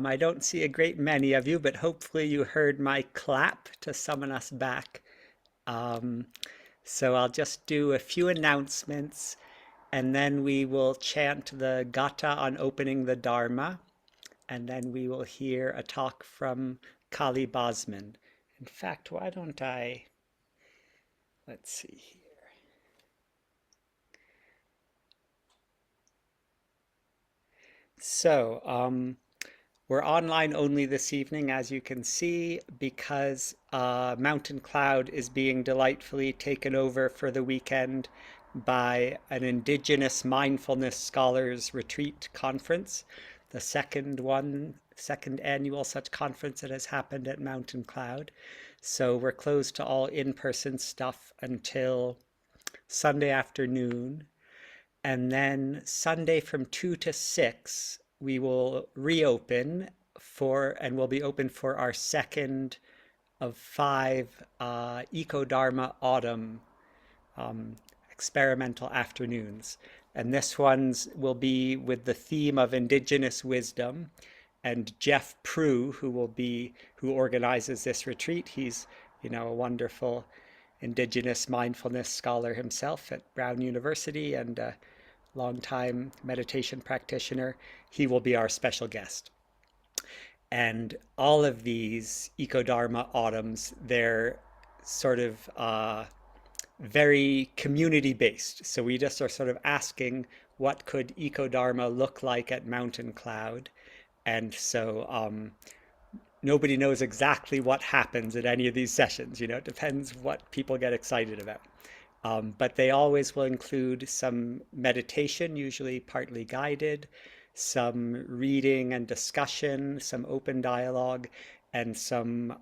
I don't see a great many of you, but hopefully you heard my clap to summon us back. Um, I'll just do a few announcements and then we will chant the Gata on opening the Dharma, and then we will hear a talk from Kali Bosman. In fact, why don't I, let's see here. So, we're online only this evening, as you can see, because Mountain Cloud is being delightfully taken over for the weekend by an Indigenous Mindfulness Scholars Retreat Conference, the second annual such conference that has happened at Mountain Cloud. So we're closed to all in-person stuff until Sunday afternoon. And then Sunday from 2 to 6, we will reopen and we'll be open for our second of five Eco-Dharma Autumn um, experimental afternoons. And this one's will be with the theme of Indigenous wisdom. And Jeff Prue, who organizes this retreat, he's, a wonderful Indigenous mindfulness scholar himself at Brown University and a longtime meditation practitioner. He will be our special guest. And all of these Eco-Dharma autumns, they're sort of very community based. So we just are sort of asking what could Eco-Dharma look like at Mountain Cloud. And nobody knows exactly what happens at any of these sessions. It depends what people get excited about. But they always will include some meditation, usually partly guided, some reading and discussion, some open dialogue, and some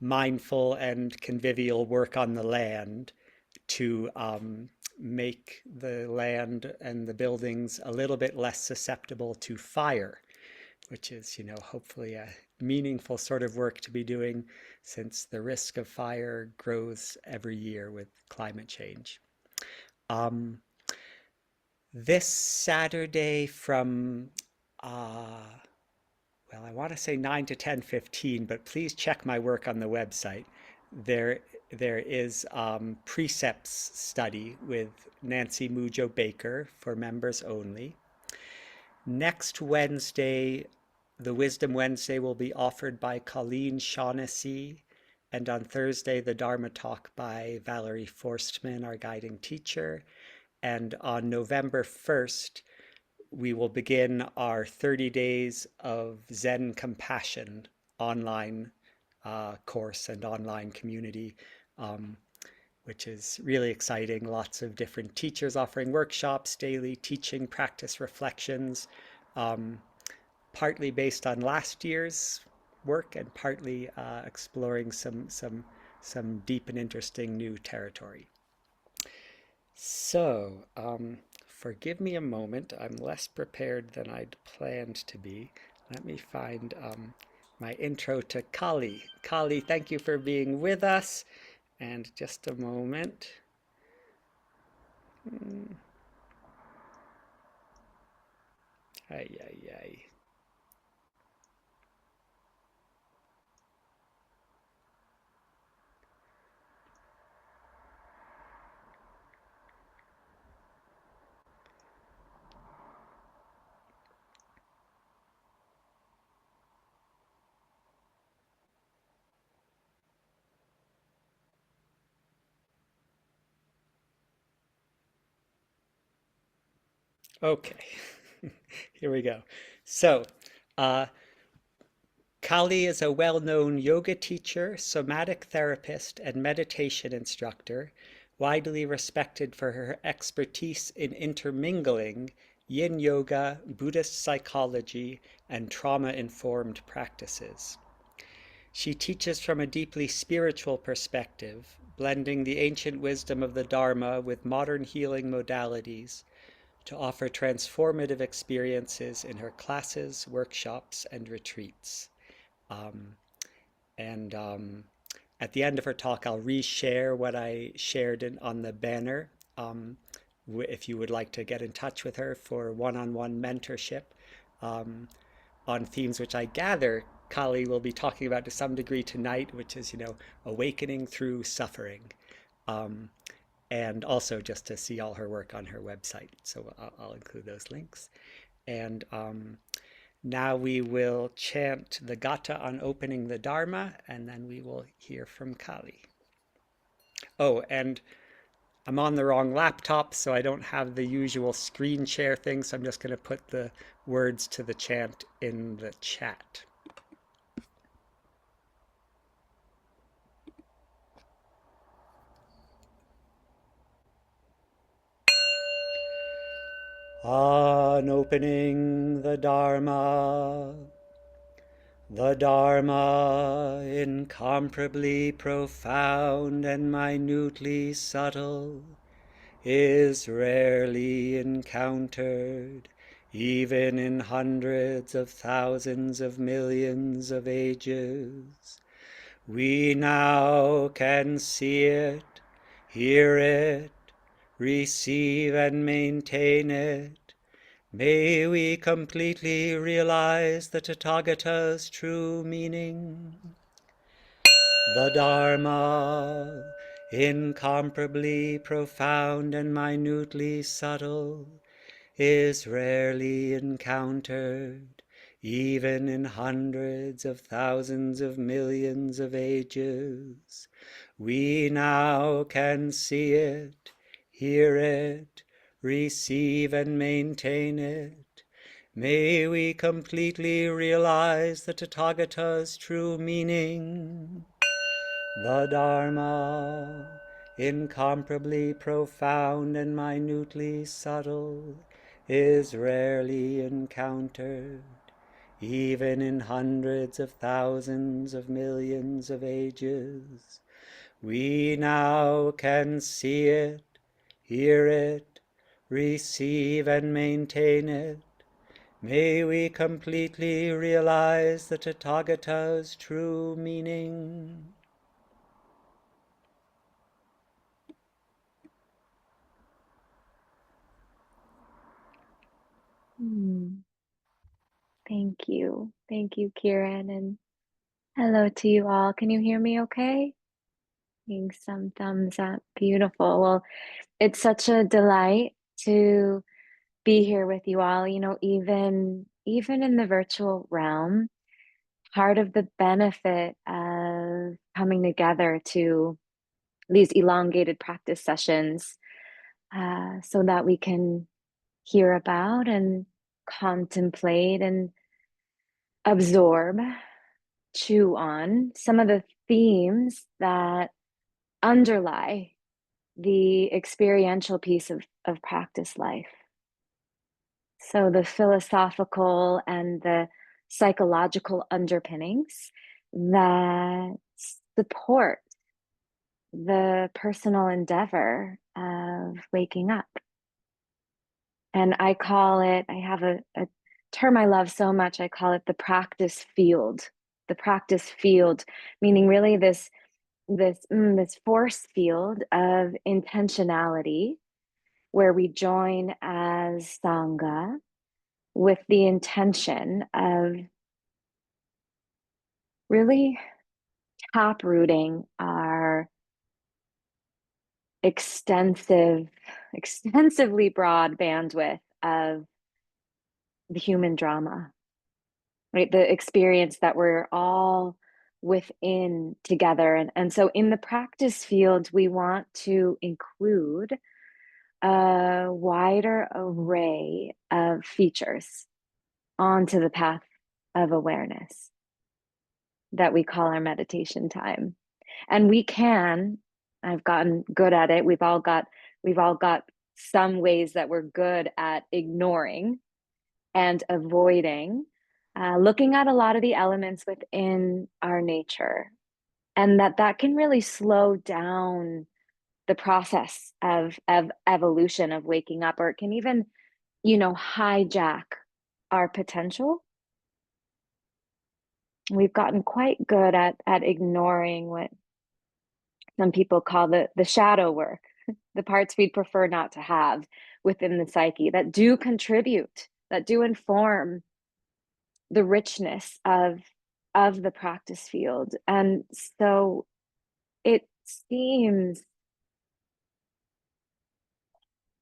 mindful and convivial work on the land to make the land and the buildings a little bit less susceptible to fire, which is, hopefully a meaningful sort of work to be doing since the risk of fire grows every year with climate change. Um, this Saturday from, I want to say 9 to 10:15, but please check my work on the website. There, there is precepts study with Nancy Mujo Baker for members only. Next Wednesday, the Wisdom Wednesday will be offered by Colleen Shaughnessy, and on Thursday, the Dharma talk by Valerie Forstman, our guiding teacher. And on November 1st, we will begin our 30 days of Zen Compassion online course and online community, which is really exciting. Lots of different teachers offering workshops, daily teaching, practice reflections, partly based on last year's work and partly exploring some deep and interesting new territory. So, forgive me a moment. I'm less prepared than I'd planned to be. Let me find my intro to Kali. Kali, thank you for being with us. And just a moment. Ay, ay, ay. Okay, here we go. So, uh, Kali is a well-known yoga teacher, somatic therapist, and meditation instructor, widely respected for her expertise in intermingling yin yoga, Buddhist psychology, and trauma-informed practices. She teaches from a deeply spiritual perspective, blending the ancient wisdom of the Dharma with modern healing modalities to offer transformative experiences in her classes, workshops, and retreats. Um, and At the end of her talk, I'll reshare what I shared on the banner. If you would like to get in touch with her for one-on-one mentorship, um, on themes which I gather Kali will be talking about to some degree tonight, which is, awakening through suffering. Um, and also just to see all her work on her website. So I'll include those links. And now we will chant the Gata on opening the Dharma, and then we will hear from Kali. Oh, and I'm on the wrong laptop, so I don't have the usual screen share thing, so I'm just going to put the words to the chant in the chat. On opening the Dharma, incomparably profound and minutely subtle, is rarely encountered, even in hundreds of thousands of millions of ages. We now can see it, hear it, receive and maintain it. May we completely realize the Tathagata's true meaning. The Dharma, incomparably profound and minutely subtle, is rarely encountered, even in hundreds of thousands of millions of ages. We now can see it, hear it, receive and maintain it. May we completely realize the Tathagata's true meaning. The Dharma, incomparably profound and minutely subtle, is rarely encountered, even in hundreds of thousands of millions of ages. We now can see it, hear it, receive and maintain it. May we completely realize the Tathagata's true meaning. Thank you. Thank you, Kieran, and hello to you all. Can you hear me okay? Giving some thumbs up. Beautiful. Well, it's such a delight to be here with you all. Even in the virtual realm, part of the benefit of coming together to these elongated practice sessions, so that we can hear about and contemplate and absorb, chew on some of the themes that underlie the experiential piece of practice life. So the philosophical and the psychological underpinnings that support the personal endeavor of waking up. And I have a term I love so much. I call it the practice field. The practice field, meaning really this force field of intentionality where we join as Sangha with the intention of really taprooting our extensively broad bandwidth of the human drama, right? The experience that we're all within together. And so in the practice field, we want to include a wider array of features onto the path of awareness that we call our meditation time. And I've gotten good at it. We've all got some ways that we're good at ignoring and avoiding, looking at a lot of the elements within our nature, and that can really slow down the process of evolution, of waking up, or it can even, hijack our potential. We've gotten quite good at ignoring what some people call the shadow work, the parts we'd prefer not to have within the psyche that do contribute, that do inform the richness of the practice field. And so it seems,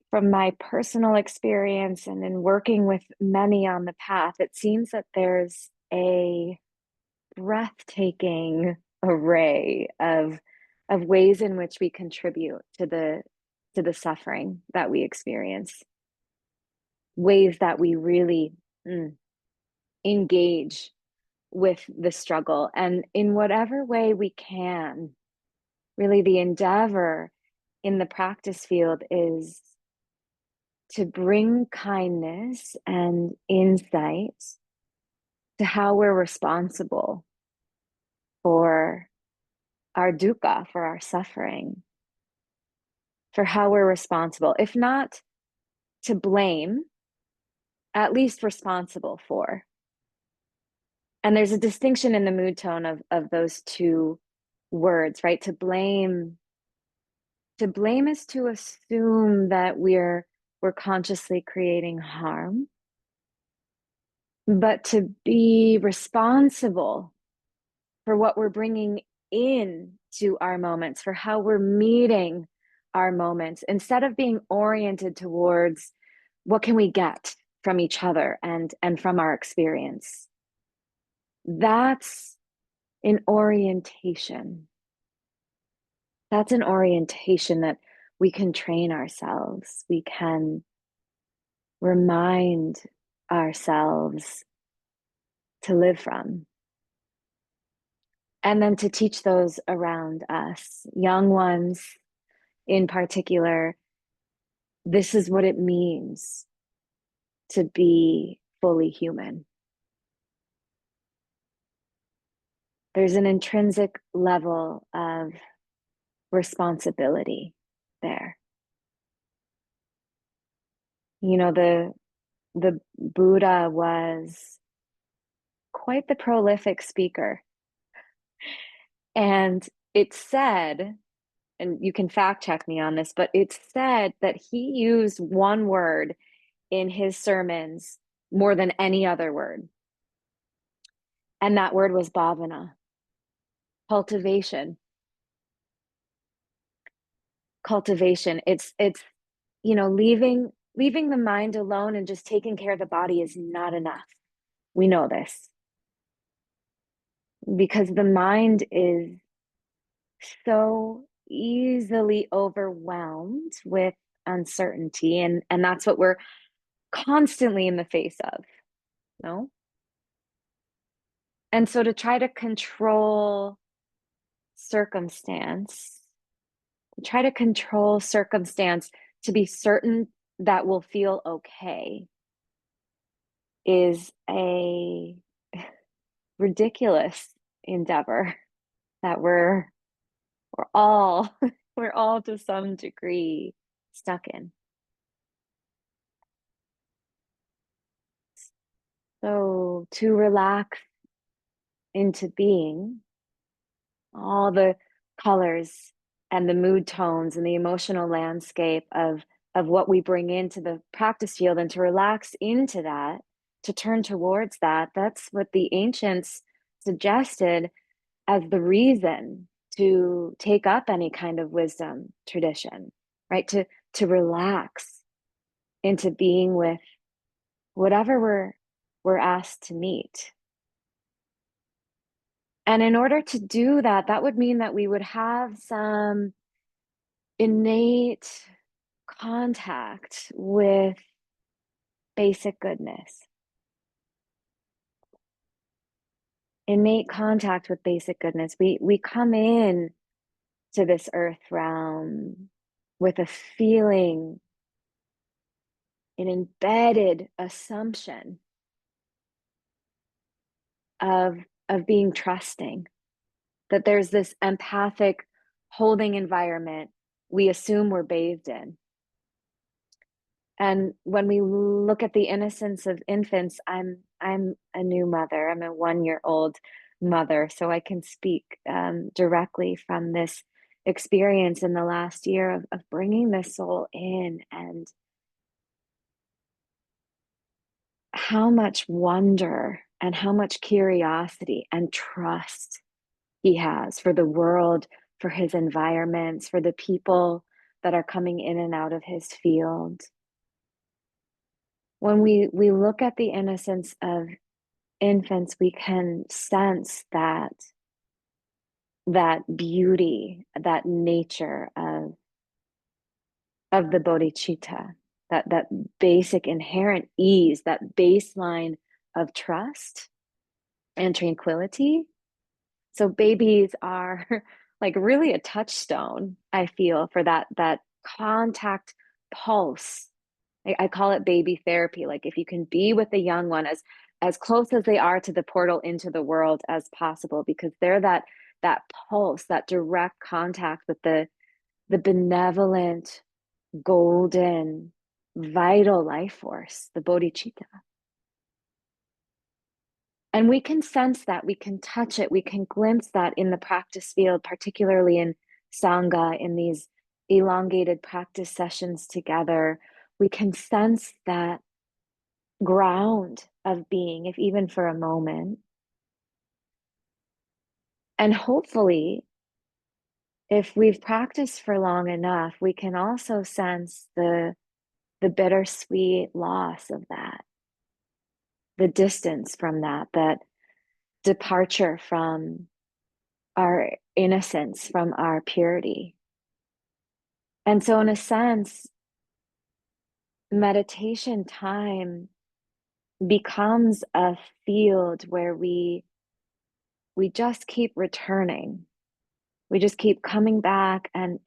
from my personal experience and in working with many on the path, it seems that there's a breathtaking array of ways in which we contribute to the suffering that we experience, ways that we really engage with the struggle, and in whatever way we can. Really, the endeavor in the practice field is to bring kindness and insight to how we're responsible for our dukkha, for our suffering, for how we're responsible, if not to blame, at least responsible for. And there's a distinction in the mood tone of those two words, right? To blame is to assume that we're consciously creating harm, but to be responsible for what we're bringing in to our moments, for how we're meeting our moments, instead of being oriented towards what can we get from each other and from our experience. That's an orientation. That's an orientation that we can train ourselves. We can remind ourselves to live from. And then to teach those around us, young ones in particular, this is what it means to be fully human. There's an intrinsic level of responsibility there. You know, the Buddha was quite the prolific speaker. And it's said, and you can fact check me on this, but it's said that he used one word in his sermons more than any other word. And that word was bhavana, cultivation. Cultivation. It's leaving the mind alone and just taking care of the body is not enough. We know this because the mind is so easily overwhelmed with uncertainty, and that's what we're constantly in the face of, no? And so to try to control circumstance, to be certain that we'll feel okay is a ridiculous endeavor that we're all we're all to some degree stuck in. So to relax into being all the colors and the mood tones and the emotional landscape of what we bring into the practice field, and to relax into that, to turn towards that, that's what the ancients suggested as the reason to take up any kind of wisdom tradition, right? To relax into being with whatever we're asked to meet. And in order to do that, that would mean that we would have some innate contact with basic goodness. Innate contact with basic goodness. We come in to this earth realm with a feeling, an embedded assumption of being trusting, that there's this empathic holding environment we assume we're bathed in. And when we look at the innocence of infants, I'm a new mother. I'm a 1-year-old mother, so I can speak directly from this experience in the last year of bringing this soul in, and how much wonder and how much curiosity and trust he has for the world, for his environments, for the people that are coming in and out of his field. When we look at the innocence of infants, we can sense that beauty, that nature of the bodhicitta, that basic inherent ease, that baseline of trust and tranquility. So babies are like really a touchstone, I feel, for that contact pulse. I call it baby therapy. Like if you can be with the young one as close as they are to the portal into the world as possible, because they're that pulse, that direct contact with the benevolent, golden, vital life force, the bodhicitta. And we can sense that, we can touch it, we can glimpse that in the practice field, particularly in Sangha, in these elongated practice sessions together. We can sense that ground of being, if even for a moment. And hopefully, if we've practiced for long enough, we can also sense the bittersweet loss of that, the distance from that departure from our innocence, from our purity. And so, in a sense, meditation time becomes a field where we just keep returning. We just keep coming back and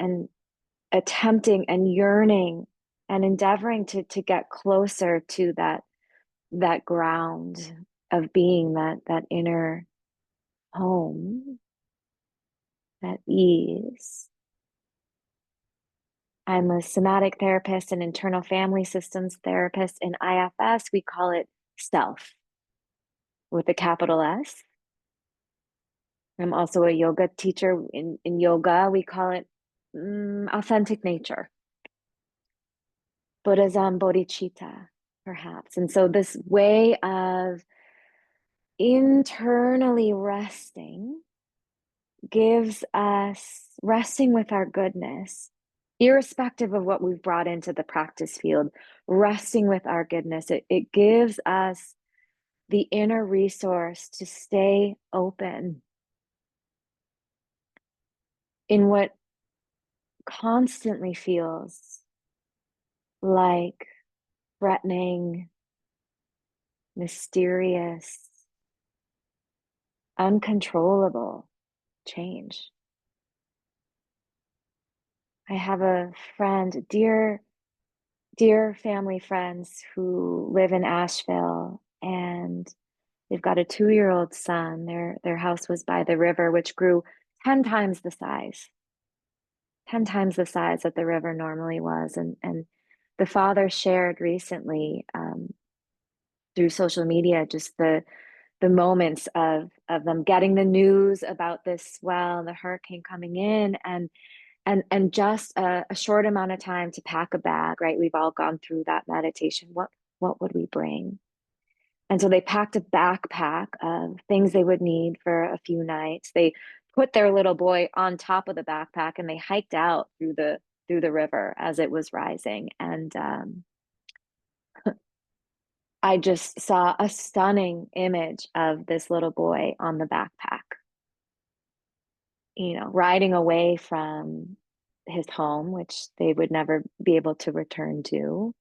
attempting and yearning and endeavoring to get closer to that ground of being, that inner home, that ease. I'm a somatic therapist and internal family systems therapist. In IFS, we call it self with a capital S. I'm also a yoga teacher. In yoga, we call it authentic nature. Buddhism, bodhicitta, perhaps. And so this way of internally resting gives us resting with our goodness, irrespective of what we've brought into the practice field, resting with our goodness. It gives us the inner resource to stay open in what constantly feels like threatening, mysterious, uncontrollable change. I have a friend, dear family friends who live in Asheville, and they've got a 2-year-old son. Their house was by the river, which grew 10 times the size, 10 times the size that the river normally was. And the father shared recently through social media just the moments of them getting the news about this swell and the hurricane coming in, and just a short amount of time to pack a bag, right? We've all gone through that meditation. What would we bring? And so they packed a backpack of things they would need for a few nights. They put their little boy on top of the backpack and they hiked out through the river as it was rising. And I just saw a stunning image of this little boy on the backpack, riding away from his home, which they would never be able to return to,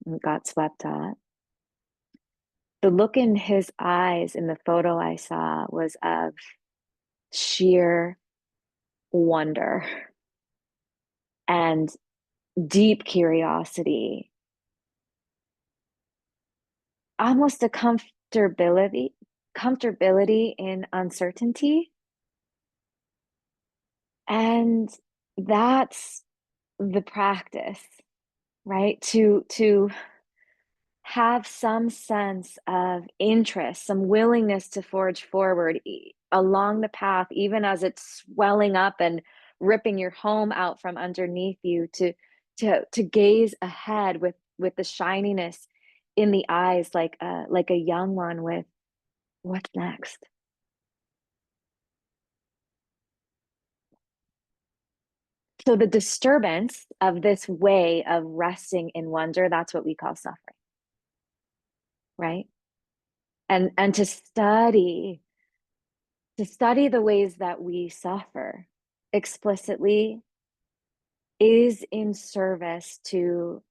and got swept up. The look in his eyes in the photo I saw was of sheer wonder and deep curiosity, almost a comfortability in uncertainty. And that's the practice, right? To have some sense of interest, some willingness to forge forward along the path, even as it's swelling up and ripping your home out from underneath you, to gaze ahead with the shininess in the eyes, like a young one What's next? So the disturbance of this way of resting in wonder, that's what we call suffering, right? And to study the ways that we suffer explicitly is in service to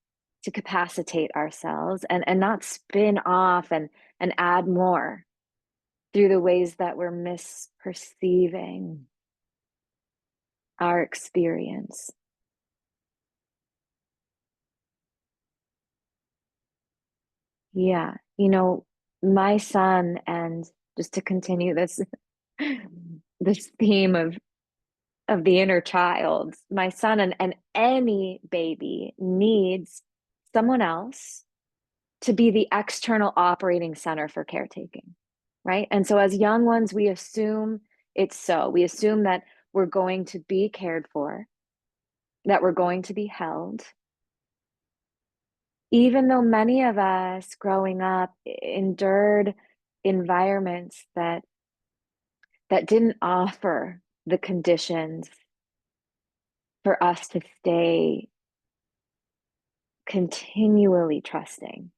capacitate ourselves and not spin off and add more through the ways that we're misperceiving our experience. Yeah, my son, and just to continue this theme of the inner child, my son and any baby needs someone else to be the external operating center for caretaking, right? And so as young ones, we assume it's so. We assume that we're going to be cared for, that we're going to be held, even though many of us growing up endured environments that didn't offer the conditions for us to stay continually trusting,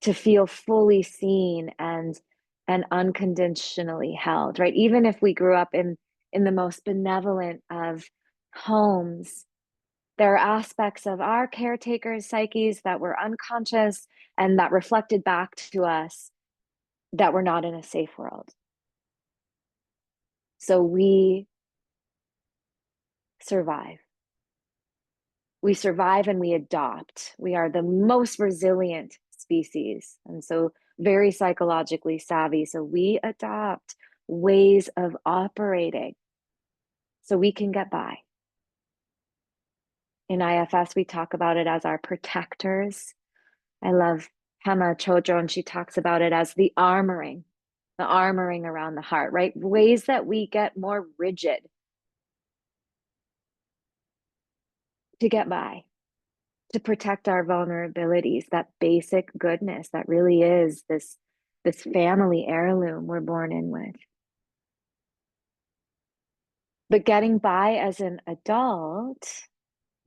to feel fully seen and unconditionally held, right? Even if we grew up in the most benevolent of homes, there are aspects of our caretakers' psyches that were unconscious and that reflected back to us that we're not in a safe world. So we survive. We survive and we adopt. We are the most resilient species. And so very psychologically savvy. So we adopt ways of operating so we can get by. In IFS, we talk about it as our protectors. I love Pema Chodron. She talks about it as the armoring around the heart, right? Ways that we get more rigid to get by, to protect our vulnerabilities, that basic goodness that really is this family heirloom we're born in with. But getting by as an adult,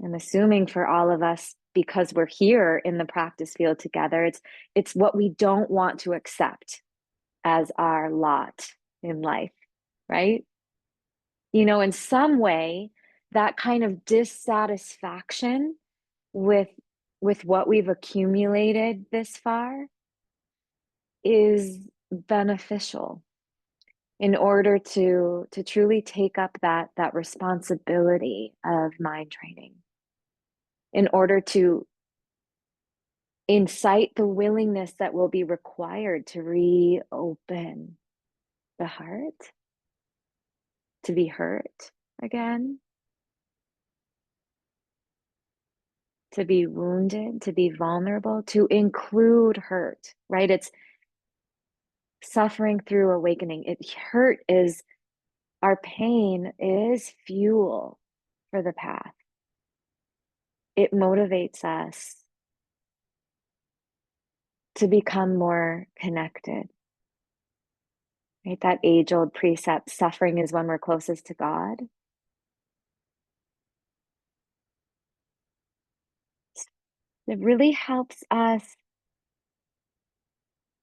I'm assuming for all of us, because we're here in the practice field together, it's what we don't want to accept as our lot in life, right? In some way, that kind of dissatisfaction with with what we've accumulated this far is beneficial in order to truly take up that responsibility of mind training, in order to incite the willingness that will be required to reopen the heart, to be hurt again, to be wounded, to be vulnerable, to include hurt, right? It's suffering through awakening. Hurt is our pain is fuel for the path. It motivates us to become more connected, right? That age-old precept, suffering is when we're closest to God. It really helps us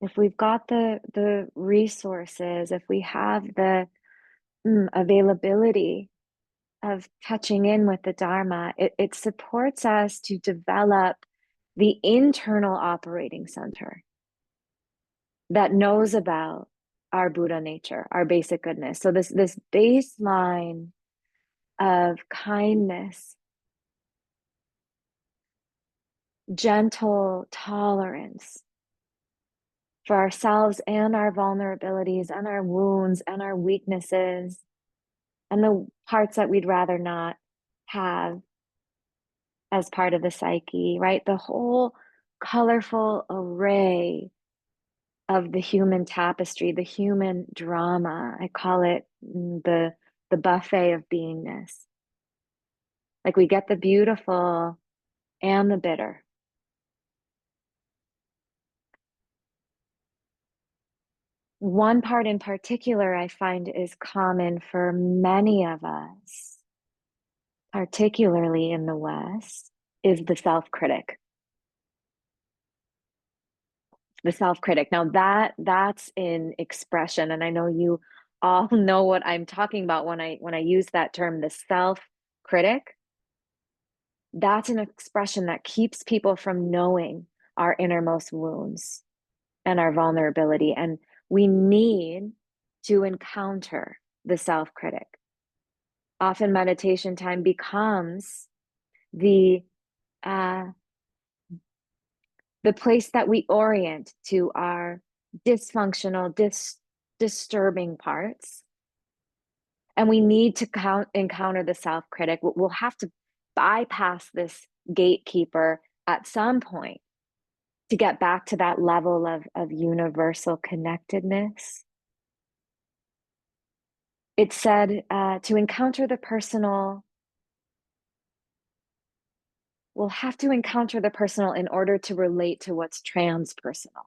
if we've got the resources, if we have the availability of touching in with the Dharma, it supports us to develop the internal operating center that knows about our Buddha nature, our basic goodness. So this baseline of kindness, gentle tolerance for ourselves and our vulnerabilities and our wounds and our weaknesses and the parts that we'd rather not have as part of the psyche, right? The whole colorful array of the human tapestry, the human drama. I call it the buffet of beingness. Like we get the beautiful and the bitter. one part in particular I find is common for many of us, particularly in the West, is the self-critic. The self-critic. Now that's in expression, and I know you all know what I'm talking about when I use that term, the self-critic. That's an expression that keeps people from knowing our innermost wounds and our vulnerability. And we need to encounter the self-critic. Often meditation time becomes the uh, the place that we orient to our dysfunctional, disturbing parts. And we need to encounter the self-critic. We'll have to bypass this gatekeeper at some point to get back to that level of universal connectedness. It said to encounter the personal, we'll have to encounter the personal in order to relate to what's transpersonal.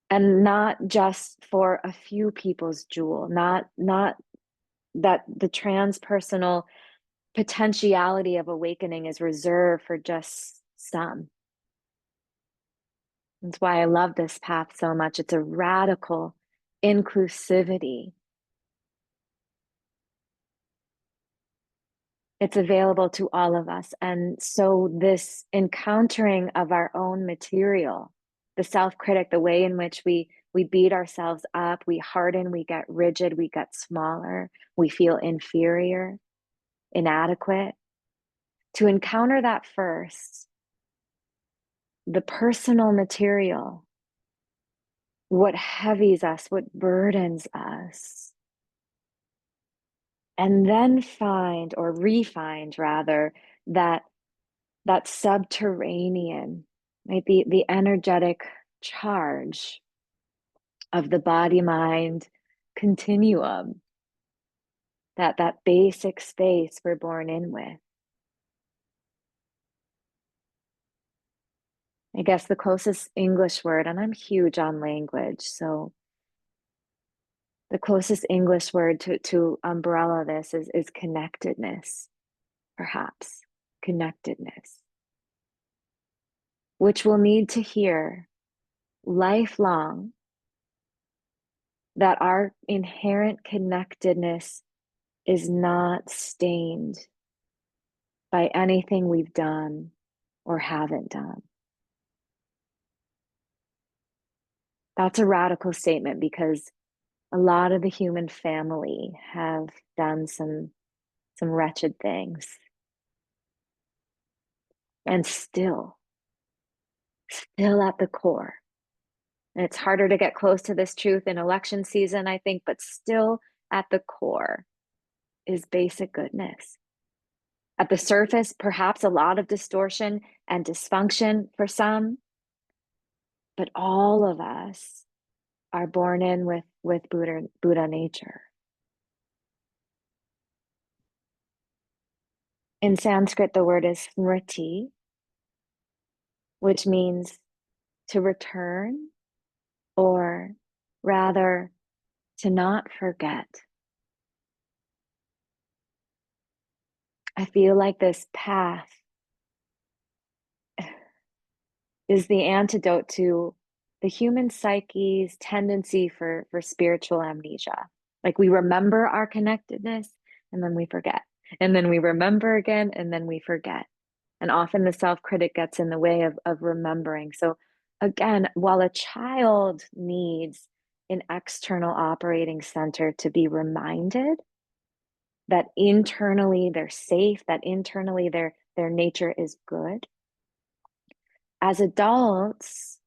And not just for a few people's jewel, not that the transpersonal potentiality of awakening is reserved for just some. That's why I love this path so much. It's a radical inclusivity. It's available to all of us. And so this encountering of our own material, the self-critic, the way in which we beat ourselves up, we harden, we get rigid, we get smaller, we feel inferior, inadequate. To encounter that first, the personal material, what heavies us, what burdens us, and then find or re-find rather that subterranean, right? The energetic charge of the body mind continuum, that basic space we're born in with. I guess the closest English word, and I'm huge on language, so the closest English word to umbrella this is connectedness, perhaps. Connectedness, which we'll need to hear lifelong, that our inherent connectedness is not stained by anything we've done or haven't done. That's a radical statement because a lot of the human family have done some wretched things. And still at the core. And it's harder to get close to this truth in election season, I think, but still at the core is basic goodness. At the surface, perhaps a lot of distortion and dysfunction for some, but all of us are born in with Buddha nature. In Sanskrit, the word is smriti, which means to return, or rather to not forget. I feel like this path is the antidote to the human psyche's tendency for spiritual amnesia. Like we remember our connectedness and then we forget. And then we remember again and then we forget. And often the self-critic gets in the way of remembering. So again, while a child needs an external operating center to be reminded that internally they're safe, that internally their nature is good, as adults,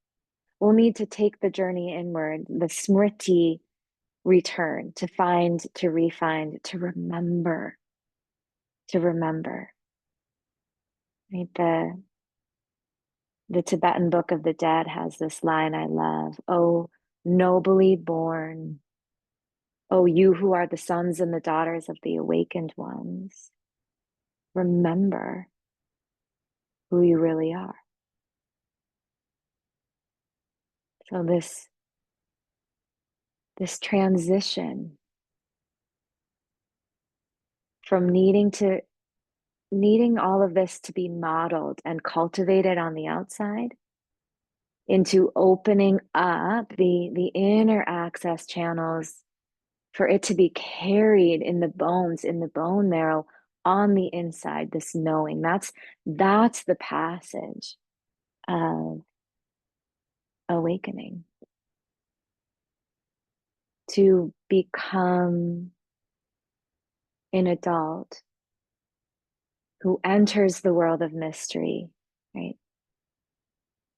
we'll need to take the journey inward, the smriti return, to find, to refind, to remember, to remember. Right? The Tibetan Book of the Dead has this line I love. Oh, nobly born. Oh, you who are the sons and the daughters of the awakened ones. Remember who you really are. So this this transition from needing all of this to be modeled and cultivated on the outside into opening up the inner access channels for it to be carried in the bones, in the bone marrow, on the inside, this knowing. That's the passage of awakening. To become an adult who enters the world of mystery, right?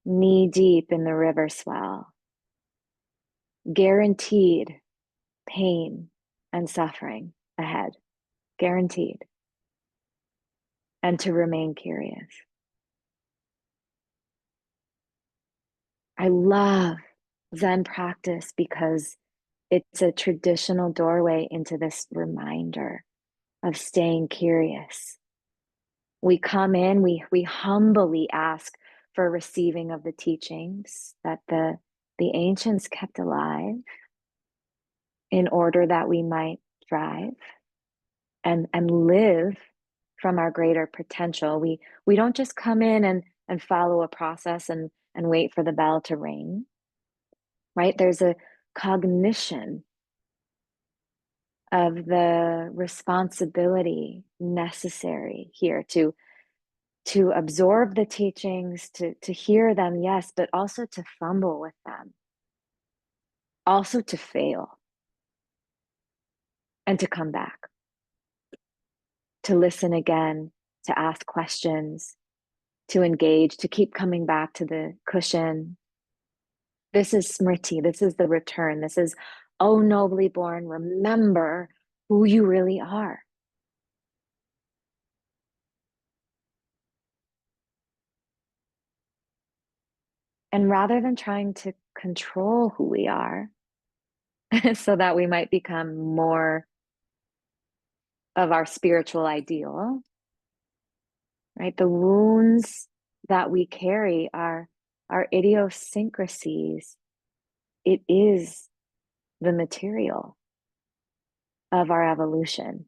Knee deep in the river swell, guaranteed pain and suffering ahead, guaranteed, and to remain curious. I love Zen practice because it's a traditional doorway into this reminder of staying curious. We come in, we humbly ask for receiving of the teachings that the ancients kept alive in order that we might thrive and live from our greater potential. We don't just come in and follow a process and wait for the bell to ring, right? There's a cognition of the responsibility necessary here to absorb the teachings, to hear them, yes, but also to fumble with them, also to fail and to come back, to listen again, to ask questions, to engage, to keep coming back to the cushion. This is smriti. This is the return. This is, oh, nobly born, remember who you really are. And rather than trying to control who we are so that we might become more of our spiritual ideal, right? The wounds that we carry are our idiosyncrasies. It is the material of our evolution.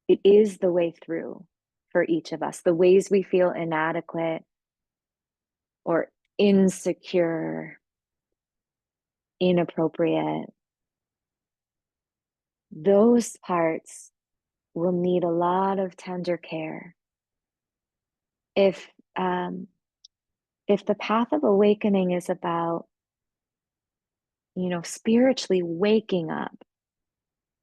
It is the way through for each of us. The ways we feel inadequate or insecure, inappropriate, those parts will need a lot of tender care. If um, if the path of awakening is about, spiritually waking up,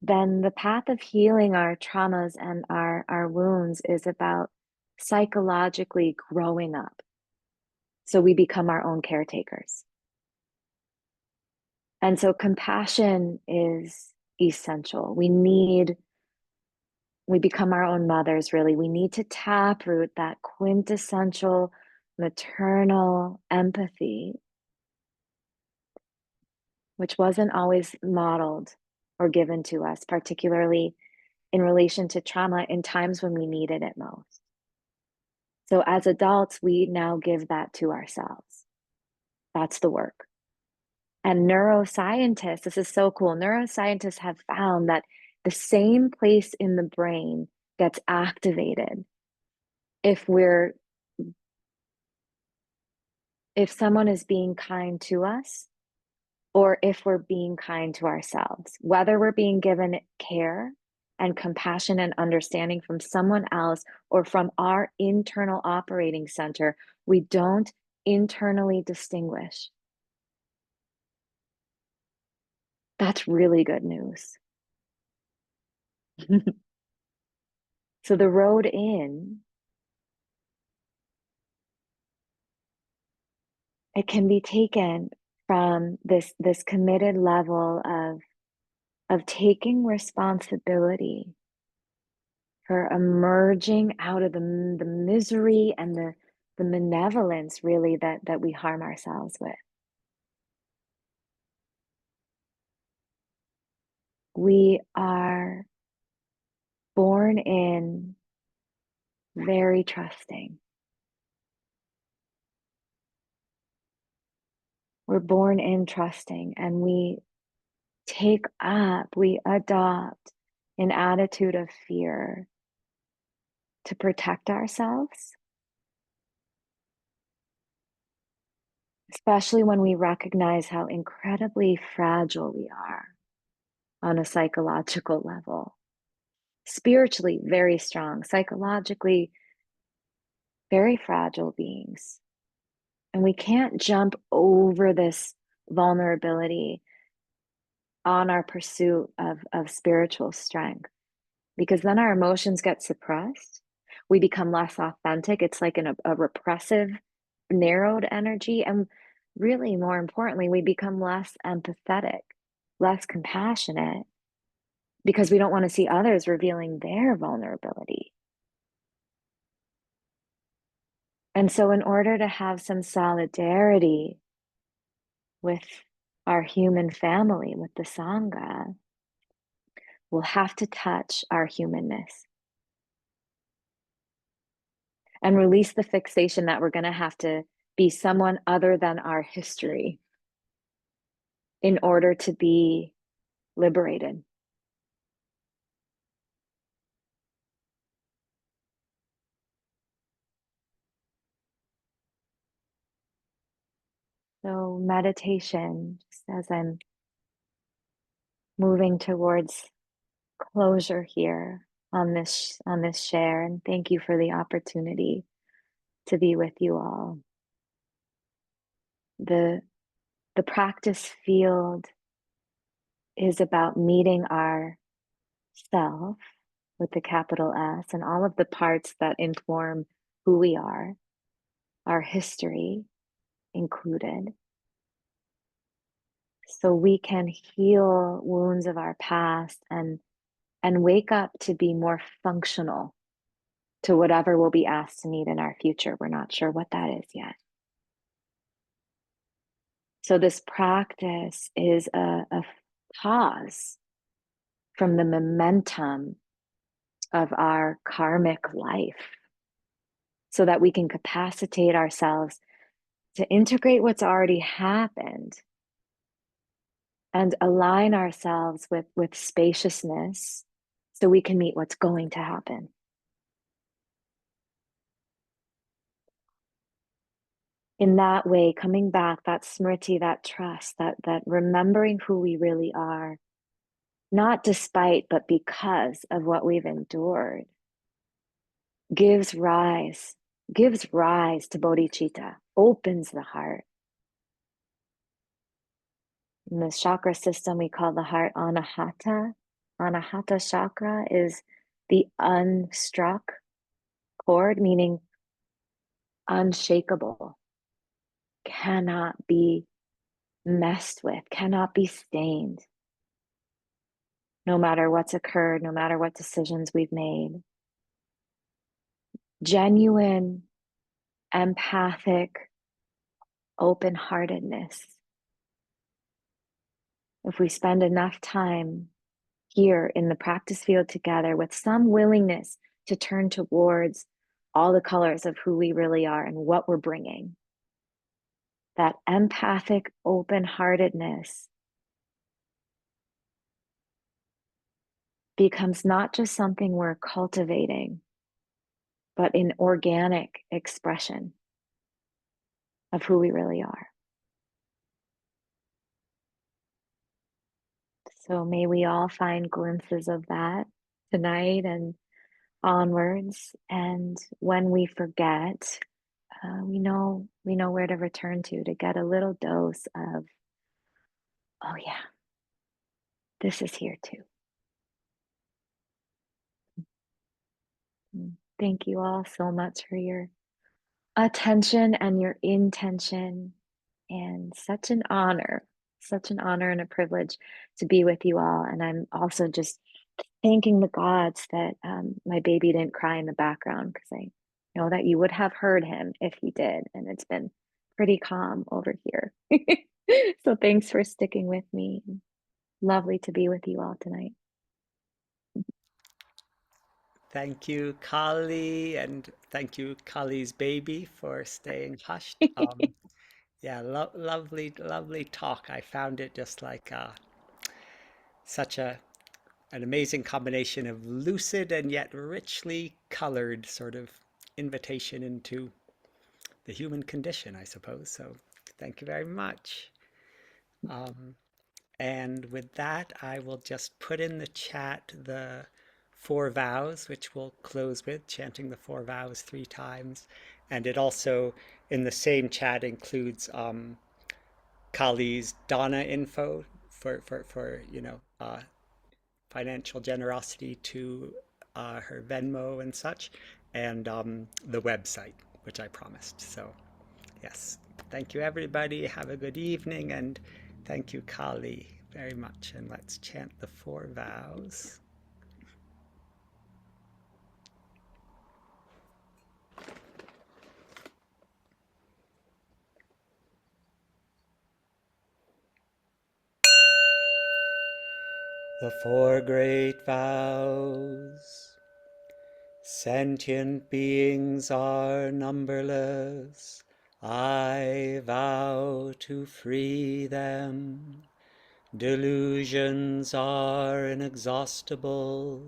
then the path of healing our traumas and our wounds is about psychologically growing up. So we become our own caretakers. And so compassion is essential. We become our own mothers, really. We need to taproot that quintessential maternal empathy, which wasn't always modeled or given to us, particularly in relation to trauma in times when we needed it most. So as adults, we now give that to ourselves. That's the work. And neuroscientists, this is so cool. Neuroscientists have found that the same place in the brain gets activated if someone is being kind to us or if we're being kind to ourselves, whether we're being given care and compassion and understanding from someone else or from our internal operating center, we don't internally distinguish. That's really good news. So the road in, it can be taken from this committed level of taking responsibility for emerging out of the misery and the malevolence really that we harm ourselves with. We are born in very trusting. We're born in trusting, and we take up, we adopt an attitude of fear to protect ourselves, especially when we recognize how incredibly fragile we are on a psychological level. Spiritually, very strong, psychologically, very fragile beings. And we can't jump over this vulnerability on our pursuit of spiritual strength because then our emotions get suppressed. We become less authentic. It's like a repressive, narrowed energy. And really, more importantly, we become less empathetic, less compassionate because we don't want to see others revealing their vulnerability. And so, in order to have some solidarity with our human family, with the Sangha, we'll have to touch our humanness and release the fixation that we're going to have to be someone other than our history in order to be liberated. So, meditation, just as I'm moving towards closure here on this share, and thank you for the opportunity to be with you all. The the practice field is about meeting our self with the capital S and all of the parts that inform who we are, our history included, so we can heal wounds of our past and wake up to be more functional to whatever we'll be asked to meet in our future. We're not sure what that is yet. So this practice is a pause from the momentum of our karmic life so that we can capacitate ourselves to integrate what's already happened and align ourselves with spaciousness so we can meet what's going to happen. In that way, coming back, that smriti, that trust, that remembering who we really are, not despite, but because of what we've endured, gives rise, gives rise to bodhicitta, opens the heart. In the chakra system, we call the heart anahata. Anahata chakra is the unstruck chord, meaning unshakable, cannot be messed with, cannot be stained, no matter what's occurred, no matter what decisions we've made. Genuine, empathic, open-heartedness. If we spend enough time here in the practice field together with some willingness to turn towards all the colors of who we really are and what we're bringing, that empathic open-heartedness becomes not just something we're cultivating, but an organic expression of who we really are. So may we all find glimpses of that tonight and onwards. And when we forget, we know where to return to get a little dose of, oh yeah, this is here too. Thank you all so much for your attention and your intention, and such an honor and a privilege to be with you all. And I'm also just thanking the gods that my baby didn't cry in the background, because I know that you would have heard him if he did, and it's been pretty calm over here. So thanks for sticking with me. Lovely to be with you all tonight. Thank you, Kali, and thank you, Kali's baby, for staying hushed. Yeah, lovely, lovely talk. I found it just like such an amazing combination of lucid and yet richly colored sort of invitation into the human condition, I suppose. So thank you very much. Um, and with that, I will just put in the chat the four vows, which we'll close with, chanting the four vows 3 times. And it also, in the same chat, includes Kali's Dana info for financial generosity to her Venmo and such, and the website, which I promised. So, yes, thank you, everybody. Have a good evening, and thank you, Kali, very much. And let's chant the four vows. The four great vows. Sentient beings are numberless. I vow to free them. Delusions are inexhaustible.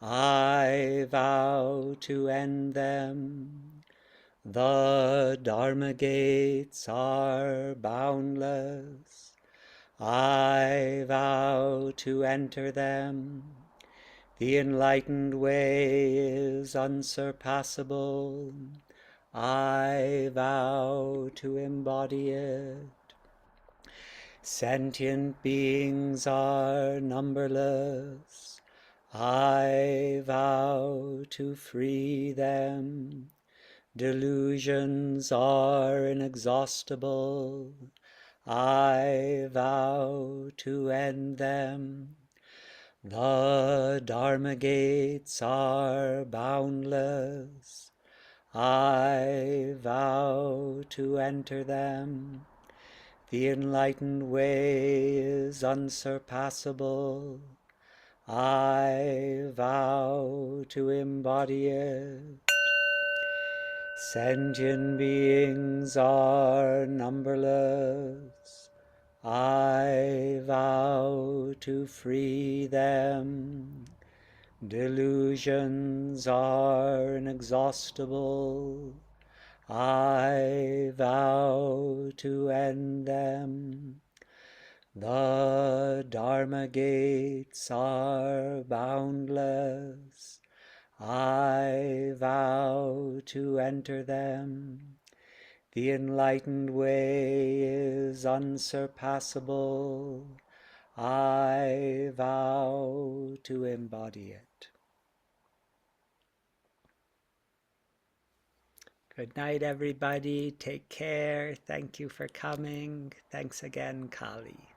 I vow to end them. The Dharma gates are boundless. I vow to enter them. The enlightened way is unsurpassable. I vow to embody it. Sentient beings are numberless. I vow to free them. Delusions are inexhaustible. I vow to end them. The Dharma gates are boundless. I vow to enter them. The enlightened way is unsurpassable. I vow to embody it. Sentient beings are numberless. I vow to free them. Delusions are inexhaustible. I vow to end them. The Dharma gates are boundless. I vow to enter them. The enlightened way is unsurpassable. I vow to embody it. Good night, everybody. Take care. Thank you for coming. Thanks again, Kali.